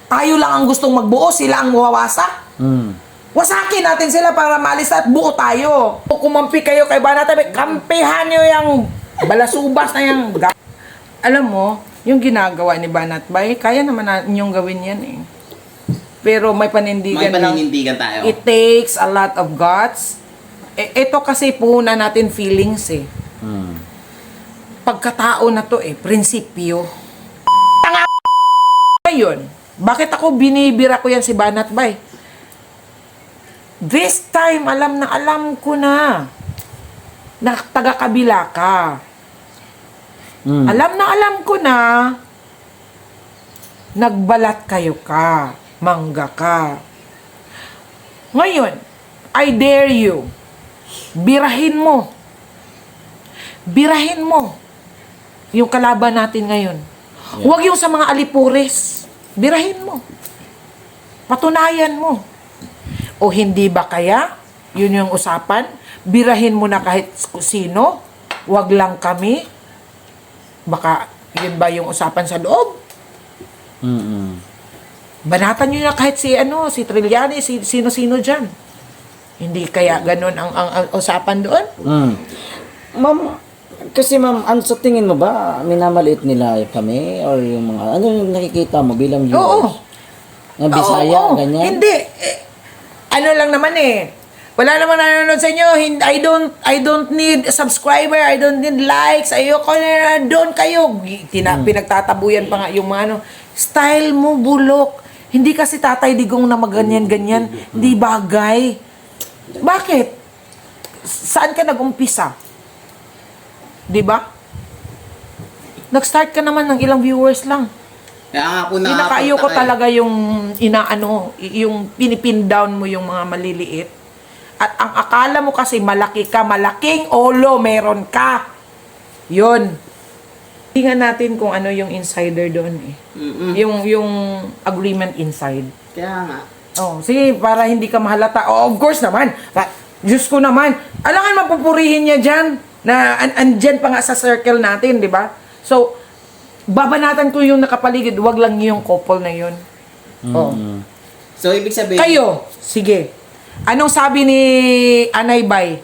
Tayo lang ang gustong magbuo, sila ang mawawasak. Wasakin natin sila para maalis at buo tayo. Kung kumampi kayo kay Banat Bay, kampihan nyo yung balasubas na yung... Alam mo, yung ginagawa ni Banat Bay, kaya naman ninyong gawin yan eh. Pero may panindigan lang. Tayo. It takes a lot of guts. Ito kasi puna natin feelings eh. Pagkatao na to eh, prinsipyo. Tanga ngayon, bakit ako binibira ko yan si Banat Bay? This time, alam ko na taga-kabila ka. Alam ko na nagbalat kayo ka, mangga ka. Ngayon, I dare you, birahin mo yung kalaban natin ngayon. Huwag yung sa mga alipures, birahin mo. Patunayan mo. O hindi ba kaya? Yun yung usapan. Birahin mo na kahit sino. Wag lang kami. Baka yun ba yung usapan sa loob? Banatan nyo na kahit si Trillanes, sino-sino dyan. Hindi kaya ganun ang usapan doon? Ma'am, kasi ma'am, sa tingin mo ba, minamaliit nila kami? Or yung mga, ano yung nakikita mo bilang viewers? Oo. Na Bisaya, ganyan? Hindi. Ano lang naman eh. Wala naman nanonood sa inyo. I don't need subscriber. I don't need likes. Ayoko na doon kayo. Pinagtatabuyan pa nga yung mga style mo, bulok. Hindi kasi Tatay Digong na maganyan-ganyan. Hindi bagay. Bakit? Saan ka nag-umpisa? Diba? Nag-start ka naman ng ilang viewers lang. Kaya nga po Pinakaayoko talaga yung yung pinipin down mo yung mga maliliit. At ang akala mo kasi malaki ka, malaking olo meron ka. Yun. Tingnan natin kung ano yung insider doon eh. Yung agreement inside. Kaya nga. Oh, sige, para hindi ka mahalata. Oh, of course naman. Diyos ko naman. Alangan mapupurihin niya dyan na andyan pa nga sa circle natin, di ba? So, babanatan ko yung nakapaligid, wag lang yung couple na yun. Oh. So, ibig sabihin... Kayo, sige. Anong sabi ni Anay Bay?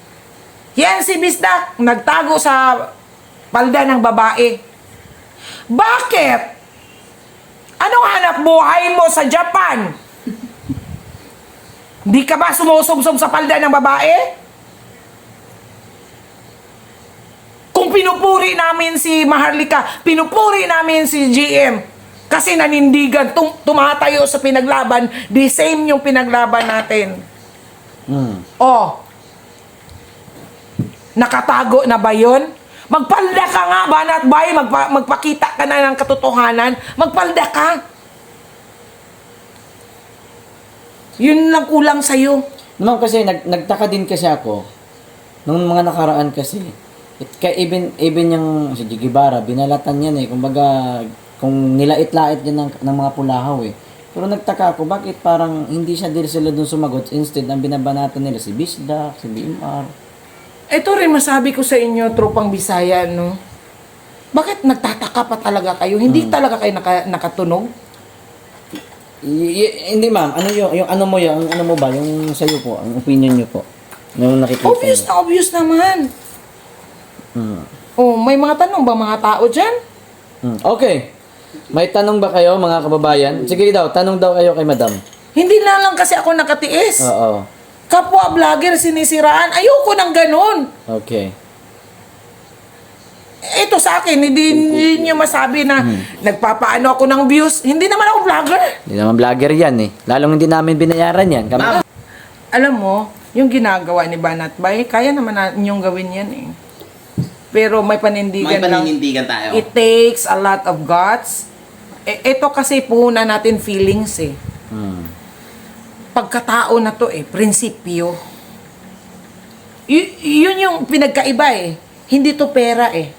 Yan si Bisdak, nagtago sa palda ng babae. Bakit? Anong hanap buhay mo sa Japan? Di ka ba sumusubsob sa palda ng babae? Kung pinupuri namin si Maharlika, pinupuri namin si GM, kasi nanindigan, tumatayo sa pinaglaban, the same yung pinaglaban natin. Oh, nakatago na ba yun? Magpalda ka nga, Banat Bay, magpakita ka na ng katotohanan, magpalda ka. Yun lang kulang sa'yo. Ma'am, kasi nagtaka din kasi ako, nung mga nakaraan kasi, even yung si Jigibara, binalatan yan eh. Kumbaga, kung nilait-lait yan ng mga pulahaw eh. Pero nagtaka ako, bakit parang hindi sila dun sumagot? Instead, ang binabanatan nila si Bisdak, si BMR. Ito rin masabi ko sa inyo, tropang Bisaya, no? Bakit nagtataka pa talaga kayo? Hindi talaga kayo nakatunog? Hindi ma'am, ano mo ba, yung sa'yo po, ang opinion nyo po, yung nakikita Obvious na obvious naman. Oh, may mga tanong ba mga tao dyan? Okay. May tanong ba kayo mga kababayan? Sige daw, tanong daw kayo kay madam. Hindi na lang kasi ako nakatiis. Oo. Kapwa vlogger sinisiraan. Ayoko ng ganun. Okay. Ito sa akin, hindi nyo masabi na nagpapaano ako ng views. Hindi naman ako vlogger. Hindi naman vlogger yan eh. Lalong hindi namin binayaran yan. Alam mo, yung ginagawa ni Banat Bay, kaya naman ninyong gawin yan eh. Pero may panindigan lang. tayo. It takes a lot of guts. Ito kasi puna natin feelings eh. Pagkatao na to eh, prinsipyo. Yun yung pinagkaiba eh. Hindi to pera eh.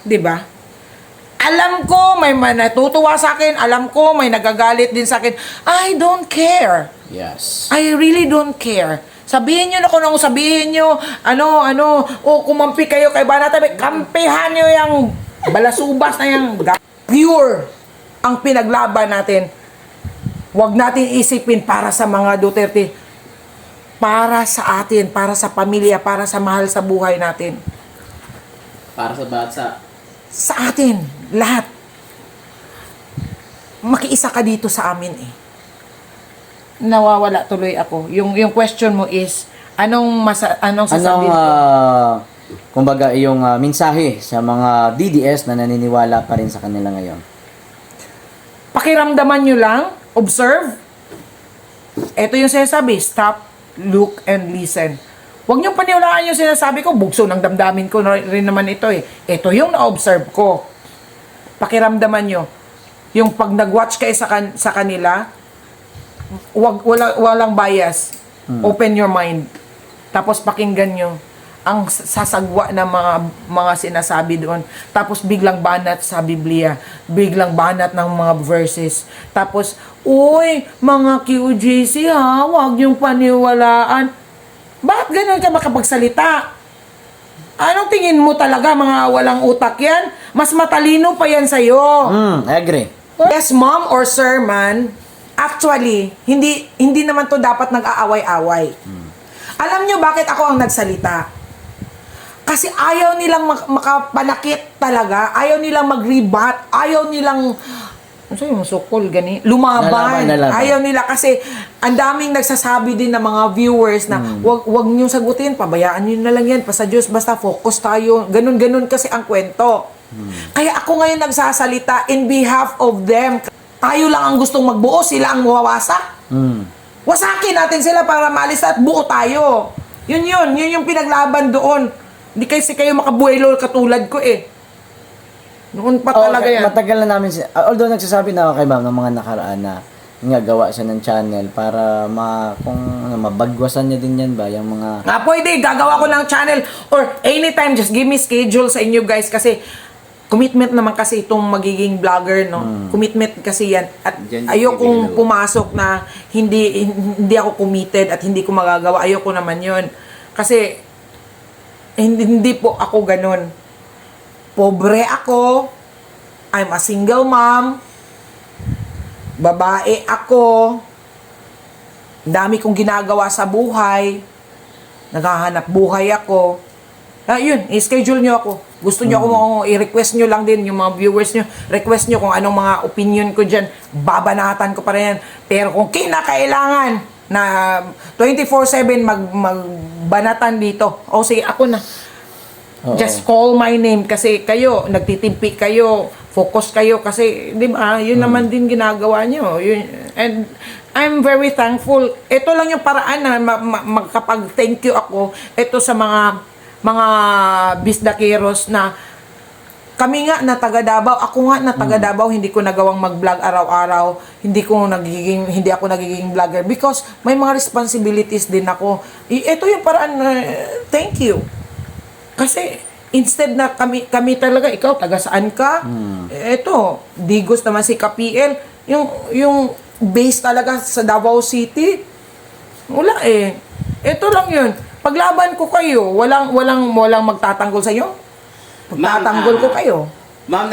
'Di ba? Alam ko may natutuwa sa akin, alam ko may nagagalit din sa akin. I don't care. Yes. I really don't care. Sabihin nyo na kung anong sabihin nyo, o kumampi kayo kay Banat Bay, kampihan nyo yung balasubas na yung pure. ang pinaglaban natin, wag natin isipin para sa mga Duterte. Para sa atin, para sa pamilya, para sa mahal sa buhay natin. Para sa bansa. Sa atin, lahat. Makiisa ka dito sa amin eh. Nawawala tuloy ako. Yung question mo is, anong sasabihin ko? Kumbaga, yung mensahe sa mga DDS na naniniwala pa rin sa kanila ngayon. Pakiramdaman nyo lang, observe. Ito yung sinasabi, stop, look, and listen. Huwag niyong paniwalaan yung sinasabi ko, bugso ng damdamin ko na rin naman ito eh. Ito yung na-observe ko. Pakiramdaman nyo. Yung pag nag-watch kayo sa kanila, walang bias. Open your mind. Tapos pakinggan nyo ang sasagwa ng mga sinasabi doon. Tapos biglang banat sa Biblia. Biglang banat ng mga verses. Tapos, uy, mga QJC ha, huwag yung paniwalaan. Bakit ganun ka makapagsalita? Anong tingin mo talaga, mga walang utak yan? Mas matalino pa yan sa'yo. I agree. Yes, mom or sir man, actually, hindi naman to dapat nag-aaway-away. Alam nyo bakit ako ang nagsalita? Kasi ayaw nilang makapanakit talaga, ayaw nilang mag-rebat, ayaw nilang yung sukol gani, lumaban. Nalaban. Ayaw nila kasi ang daming nagsasabi din ng mga viewers na wag niyo sagutin, pabayaan niyo na lang yan, pa sa Diyos, basta focus tayo. Ganun kasi ang kwento. Kaya ako ngayon nagsasalita in behalf of them. Tayo lang ang gustong magbuo, sila ang mawawasak. Wasakin natin sila para maalis at buo tayo. Yun yung pinaglaban doon. Hindi kasi kayo makabuhay lol katulad ko eh. Noon pa talaga yan. Matagal na namin although nagsasabi na ako kay ma'am ng mga nakaraan na nga gawa siya ng channel para mabagwasan niya din yan ba yung mga Pwede, gagawa ko ng channel or anytime, just give me schedule sa inyo guys kasi commitment naman kasi itong magiging vlogger, no? Commitment kasi yan. At Diyan ayokong pumasok na hindi ako committed at hindi ko magagawa. Ayoko naman yun. Kasi hindi po ako ganun. Pobre ako. I'm a single mom. Babae ako. Dami kong ginagawa sa buhay. Naghahanap buhay ako. Yun, i-schedule nyo ako. Gusto nyo ako, i-request nyo lang din yung mga viewers nyo. Request nyo kung anong mga opinion ko dyan. Babanatan ko pa rin yan. Pero kung kinakailangan na 24/7 magbanatan dito, o sige, ako na. Oo. Just call my name kasi kayo, nagtitimpi kayo, focus kayo kasi, di ba, yun naman din ginagawa nyo. And I'm very thankful. Ito lang yung paraan na magkapag-thank you ako. Ito sa mga bisdakeros na kami nga na taga Davao, ako nga na taga Davao, hindi ko nagawang mag-vlog araw-araw, hindi ako nagiging vlogger because may mga responsibilities din ako. Ito yung paraan na thank you. Kasi instead na kami talaga, ikaw taga saan ka? Ito, Digos naman si KPL, yung base talaga sa Davao City. Wala eh. Ito lang yun. Paglaban ko kayo, walang magtatanggol sa iyo. Pagtatanggol ko kayo. Ma'am,